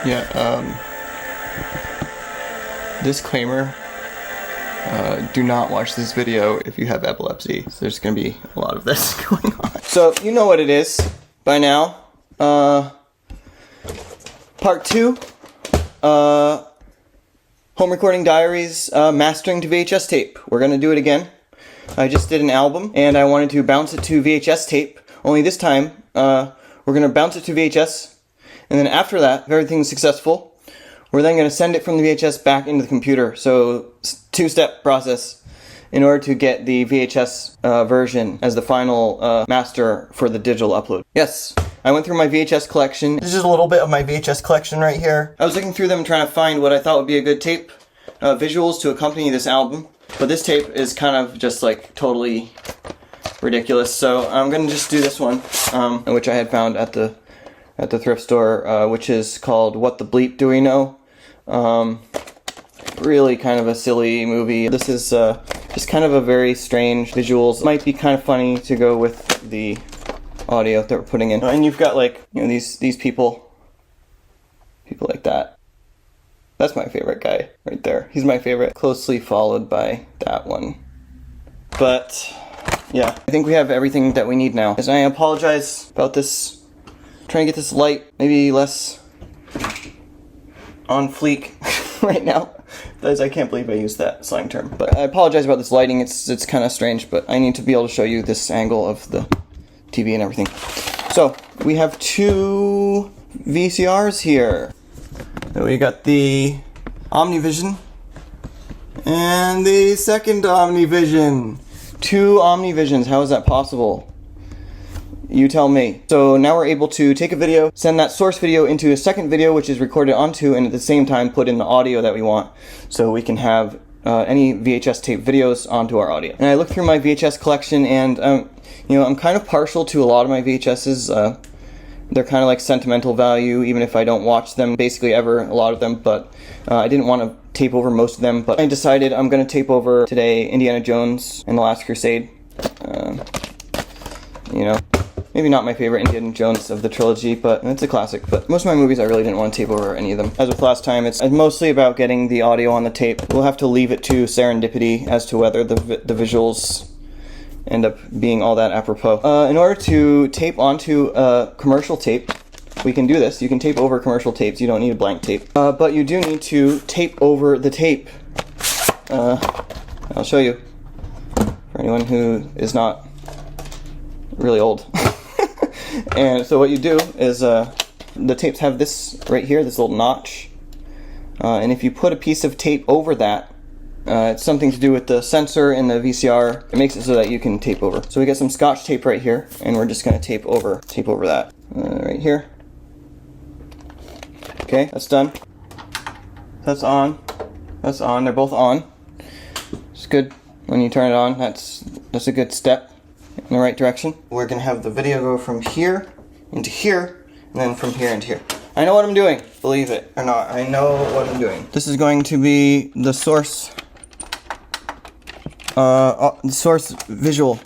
Yeah, disclaimer, do not watch this video if you have epilepsy. So there's gonna be a lot of this going on. So, you know what it is by now. Part 2, home recording diaries, mastering to VHS tape. We're gonna do it again. I just did an album, and I wanted to bounce it to VHS tape, only this time, we're gonna bounce it to VHS, and then after that, if everything's successful, we're then going to send it from the VHS back into the computer. So, two-step process in order to get the VHS version as the final master for the digital upload. Yes, I went through my VHS collection. This is just a little bit of my VHS collection right here. I was looking through them trying to find what I thought would be a good tape visuals to accompany this album. But this tape is kind of just like totally ridiculous. So I'm going to just do this one, which I had found at the thrift store, which is called What the Bleep Do We Know? Really kind of a silly movie. This is just kind of a very strange visuals. It might be kind of funny to go with the audio that we're putting in. And you've got like, you know, these people like that. That's my favorite guy right there. He's my favorite. Closely followed by that one. But yeah, I think we have everything that we need now. And I apologize about this. Trying to get this light maybe less on fleek right now. That is, I can't believe I used that slang term. But I apologize about this lighting. It's kind of strange, but I need to be able to show you this angle of the TV and everything. So we have 2 VCRs here. So we got the OmniVision and the second OmniVision. 2 OmniVisions. How is that possible? You tell me. So now we're able to take a video, send that source video into a second video, which is recorded onto, and at the same time put in the audio that we want, so we can have any VHS tape videos onto our audio. And I looked through my VHS collection, and you know, I'm kind of partial to a lot of my VHSs. They're kind of like sentimental value, even if I don't watch them basically ever, a lot of them, but I didn't want to tape over most of them, but I decided I'm going to tape over today Indiana Jones and the Last Crusade. You know, maybe not my favorite Indiana Jones of the trilogy, but it's a classic. But most of my movies I really didn't want to tape over any of them. As with last time, it's mostly about getting the audio on the tape. We'll have to leave it to serendipity as to whether the visuals end up being all that apropos. In order to tape onto a commercial tape, we can do this. You can tape over commercial tapes. You don't need a blank tape. But you do need to tape over the tape. I'll show you. For anyone who is not really old. And so what you do is the tapes have this right here, this little notch, and if you put a piece of tape over that, it's something to do with the sensor in the VCR. It makes it so that you can tape over. So we got some Scotch tape right here, and we're just going to tape over that right here. Okay, that's done. That's on. That's on. They're both on. It's good when you turn it on. That's a good step in the right direction. We're going to have the video go from here into here, and then from here into here. I know what I'm doing, believe it or not. I know what I'm doing. This is going to be the source visual,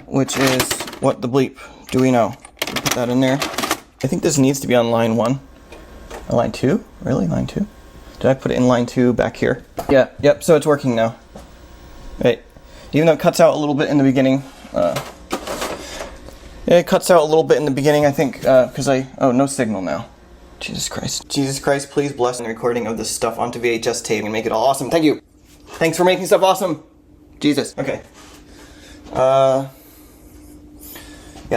which is What the Bleep Do We Know? Put that in there. I think this needs to be on line 1. Line 2? Really? Line 2? Did I put it in line 2 back here? Yeah, yep, so it's working now. Right. Even though it cuts out a little bit in the beginning. It cuts out a little bit in the beginning, I think, because oh, no signal now. Jesus Christ. Jesus Christ, please bless the recording of this stuff onto VHS tape and make it all awesome. Thank you. Thanks for making stuff awesome. Jesus. Okay. Yeah,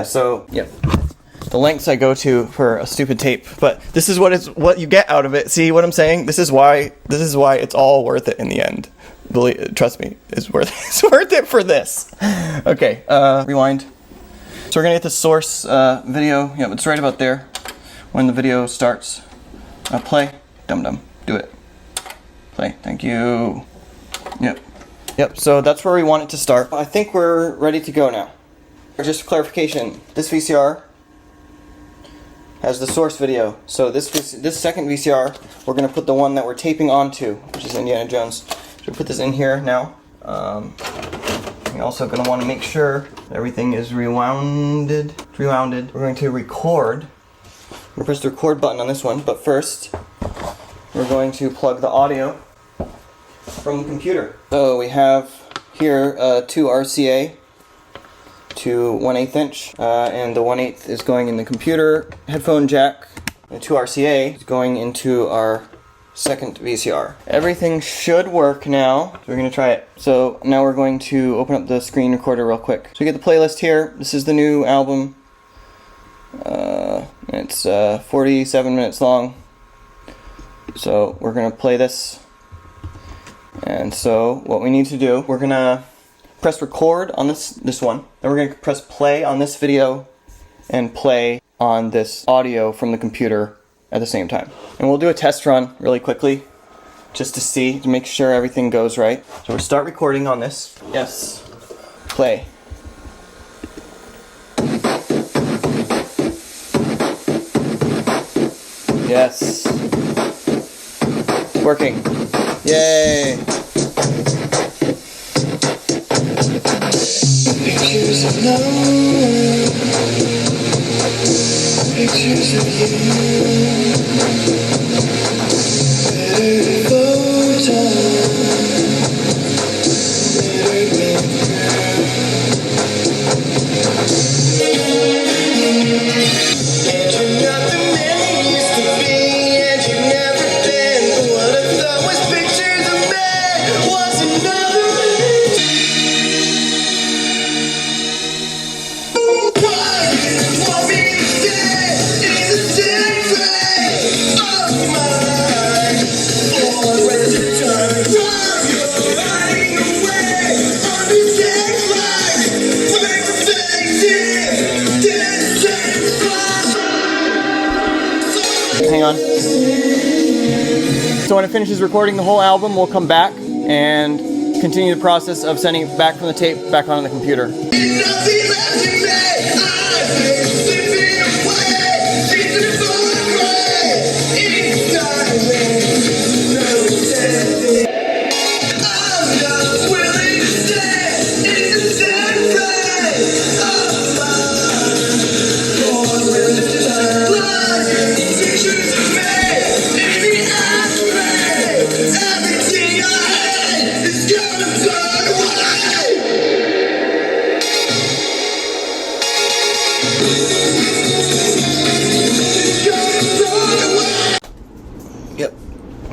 so, yeah. The lengths I go to for a stupid tape, but this is what you get out of it. See what I'm saying? This is why it's all worth it in the end. Trust me, it's worth it for this. Okay, rewind. So we're gonna get the source video. Yep, it's right about there. When the video starts, play. Dum-dum, do it. Play. Thank you. Yep. So that's where we want it to start. I think we're ready to go now. Just for clarification, this VCR has the source video. So this second VCR, we're gonna put the one that we're taping onto, which is Indiana Jones. So we put this in here now. We're also going to want to make sure everything is rewounded. We're going to record We'll press the record button on this one, but first we're going to plug the audio from the computer. So we have here two RCA to 1/8 inch, and the 1/8 is going in the computer headphone jack. The 2 RCA is going into our second VCR. Everything should work now, so we're going to try it. So now we're going to open up the screen recorder real quick. So we get the playlist here. This is the new album. It's 47 minutes long. So we're going to play this. And so what we need to do, we're going to press record on this one. Then we're going to press play on this video and play on this audio from the computer at the same time. And we'll do a test run really quickly just to see, to make sure everything goes right. So we'll start recording on this. Yes. Play. Yes. It's working. Yay. Pictures of no one. Pictures of you. Better photo. Better been and you're not the man you used to be, and you've never been. But what I thought was pictures of me was another man. Why you want me to stay in the same frame of mind? All I read the time while you're riding away on this next ride. Break the faces, this takes flight. Hang on. So when it finishes recording the whole album, we'll come back and continue the process of sending it back from the tape back onto the computer. Yep.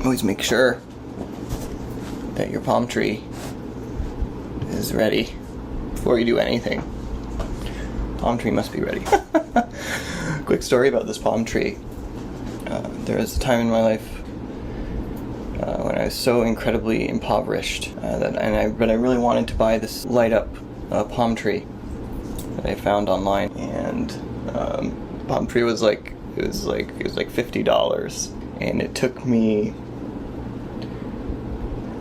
Always make sure that your palm tree is ready before you do anything. Palm tree must be ready. Quick story about this palm tree. There was a time in my life when I was so incredibly impoverished but I really wanted to buy this light up palm tree that I found online, and palm tree was like $50. And it took me,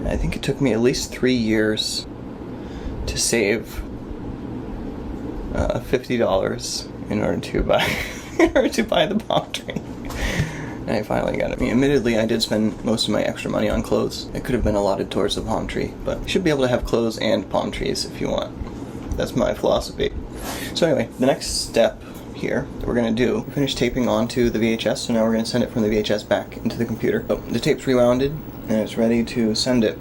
I think it took me at least 3 years to save $50 in order to buy the palm tree. And I finally got it. I mean, admittedly, I did spend most of my extra money on clothes. It could have been allotted towards the palm tree, but you should be able to have clothes and palm trees if you want. That's my philosophy. So anyway, the next step here that we're going to do, we finished taping onto the VHS, so now we're going to send it from the VHS back into the computer. Oh, the tape's rewounded and it's ready to send it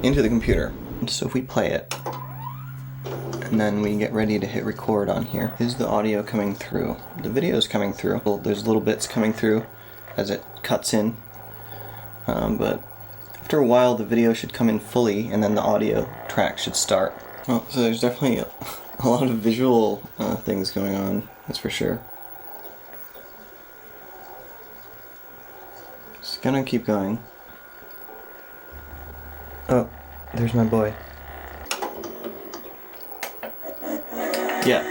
into the computer. So if we play it and then we get ready to hit record on here, is the audio coming through? The video is coming through. Well, there's little bits coming through as it cuts in, but after a while the video should come in fully and then the audio track should start. Well, so there's definitely a lot of visual things going on, that's for sure. Just gonna keep going. Oh, there's my boy. Yeah,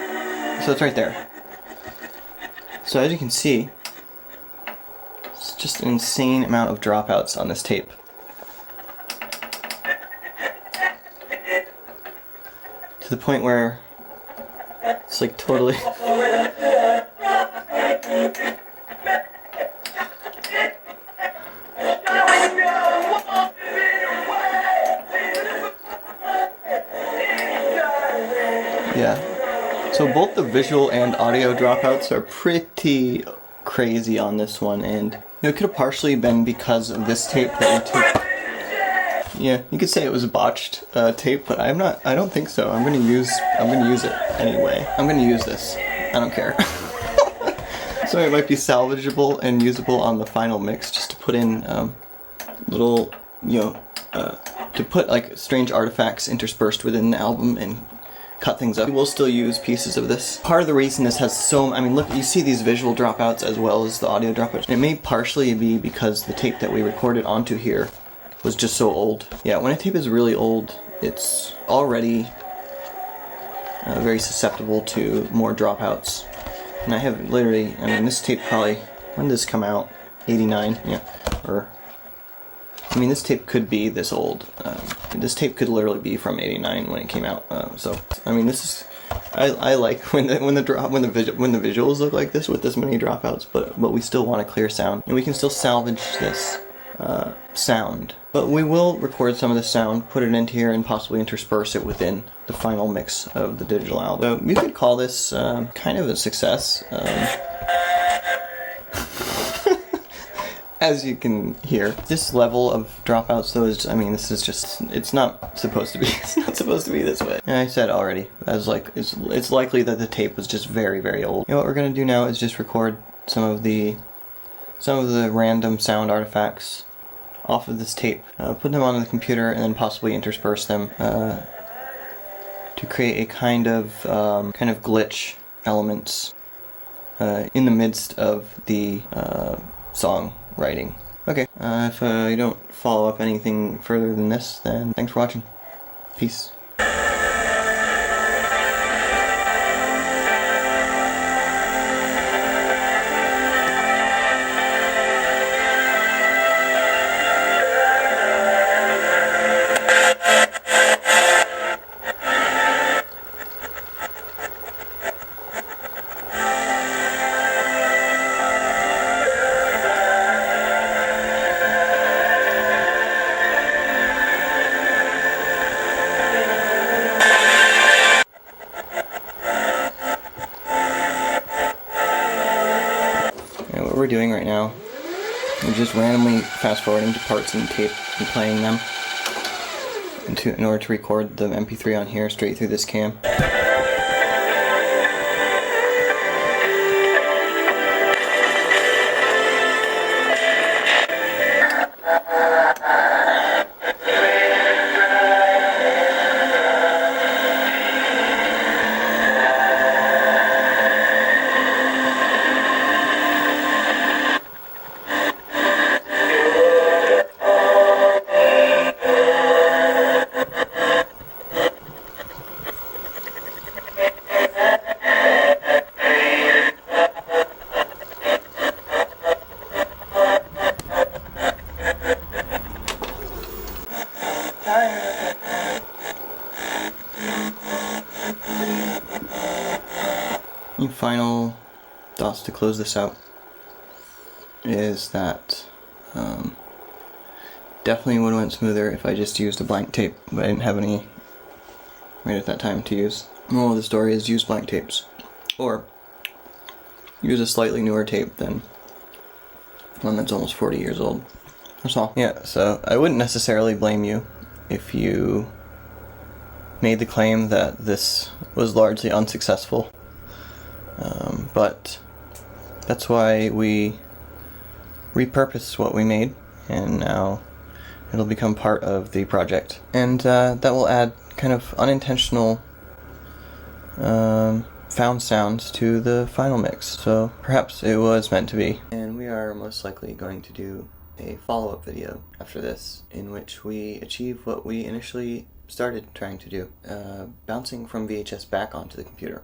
so it's right there. So as you can see, it's just an insane amount of dropouts on this tape. To the point where it's like totally... Yeah. So both the visual and audio dropouts are pretty crazy on this one, and it could have partially been because of this tape that we took. Yeah, you could say it was a botched tape, but I don't think so. I'm gonna use it anyway. I'm gonna use this. I don't care. So it might be salvageable and usable on the final mix, just to put in little, to put like strange artifacts interspersed within the album and cut things up. We will still use pieces of this. Part of the reason this has so, I mean, look, you see these visual dropouts as well as the audio dropouts. It may partially be because the tape that we recorded onto here was just so old. Yeah, when a tape is really old, it's already very susceptible to more dropouts. And I have literally, I mean, this tape probably, when did this come out? 89, yeah, or, I mean, this tape could be this old. This tape could literally be from 89 when it came out. So, I mean, this is, I like when the visuals look like this with this many dropouts, but we still want a clear sound, and we can still salvage this sound. But we will record some of the sound, put it into here, and possibly intersperse it within the final mix of the digital album. So you could call this kind of a success. As you can hear, this level of dropouts though is, I mean, this is just, it's not supposed to be, it's not supposed to be this way. And I said already, it's likely that the tape was just very, very old. You know, what we're gonna do now is just record some of the random sound artifacts off of this tape, put them onto the computer, and then possibly intersperse them to create a kind of glitch elements in the midst of the song writing. Okay, if you don't follow up anything further than this, then thanks for watching. Peace. What we're doing right now, we're just randomly fast forwarding to parts in the tape and playing them in order to record the MP3 on here straight through this cam. Final thoughts to close this out is that definitely would have went smoother if I just used a blank tape, but I didn't have any right at that time to use. The moral of the story is use blank tapes, or use a slightly newer tape than one that's almost 40 years old. That's all. Yeah, so I wouldn't necessarily blame you if you made the claim that this was largely unsuccessful. But that's why we repurposed what we made, and now it'll become part of the project. And that will add kind of unintentional found sounds to the final mix. So perhaps it was meant to be. And we are most likely going to do a follow-up video after this, in which we achieve what we initially started trying to do, bouncing from VHS back onto the computer.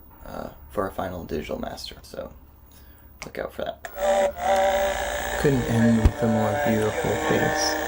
For a final digital master, so look out for that. Couldn't end with a more beautiful face.